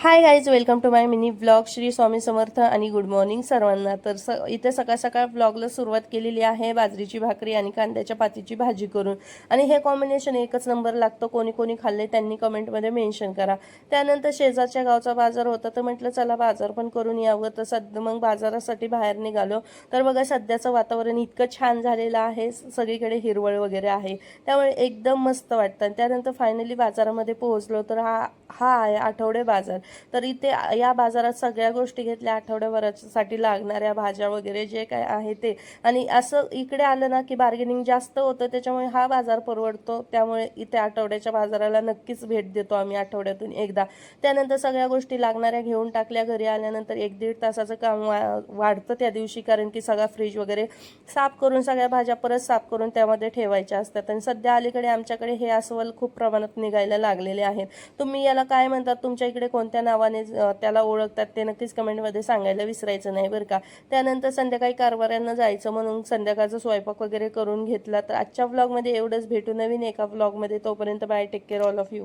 High guys, welcome to my mini vlog. Shri Swami Samarth आणि good morning सर्वांना. तर इथे सकाळ सकाळ व्लॉगला सुरुवात केलेली आहे बाजरीची भाकरी आणि कांद्याच्या पातीची भाजी करून. आणि हे कॉम्बिनेशन एकच नंबर लागतं. कोणी कोणी खाल्ले त्यांनी कमेंटमध्ये मेन्शन करा. त्यानंतर शेजारच्या गावचा बाजार होता, तर म्हटलं चला बाजार पण करून यावं. तर मग बाजारासाठी बाहेर निघालो. तर बघा, सध्याचं वातावरण इतकं छान झालेलं आहे, सगळीकडे हिरवळ वगैरे आहे, त्यामुळे एकदम मस्त वाटतं. त्यानंतर फायनली बाजारामध्ये पोहोचलो. तर हा हा आहे आठवडे बाजार. तर इथे या बाजारात सगळ्या गोष्टी घेतल्या, आठवड्याभरासाठी लागणाऱ्या भाज्या वगैरे जे काय आहे ते. आणि असं इकडे आलं ना की बार्गेनिंग जास्त होतं, त्याच्यामुळे हा बाजार परवडतो. त्यामुळे इथे आठवड्याच्या बाजाराला नक्कीच भेट देतो आम्ही आठवड्यातून एकदा. त्यानंतर सगळ्या गोष्टी लागणाऱ्या घेऊन टाकल्या. घरी आल्यानंतर 1-1.5 तासाचं काम वाढतं त्या दिवशी, कारण की सगळा फ्रीज वगैरे साफ करून सगळ्या भाज्या परत साफ करून त्यामध्ये ठेवायच्या असतात. आणि सध्या अलीकडे आमच्याकडे हे अस्वल खूप प्रमाणात निघायला लागलेले आहेत. तुम्ही याला काय म्हणतात, तुमच्या इकडे कोणत्या नावाने त्याला ओळखतात ते नक्कीच कमेंटमध्ये सांगायला विसरायचं नाही बरं का. त्यानंतर संध्याकाळी कारभाऱ्यांना जायचं म्हणून संध्याकाळचा स्वयंपाक वगैरे करून घेतला. तर आजच्या व्लॉगमध्ये एवढंच. भेटू नवीन एका व्लॉगमध्ये. तोपर्यंत bye, take care all of you.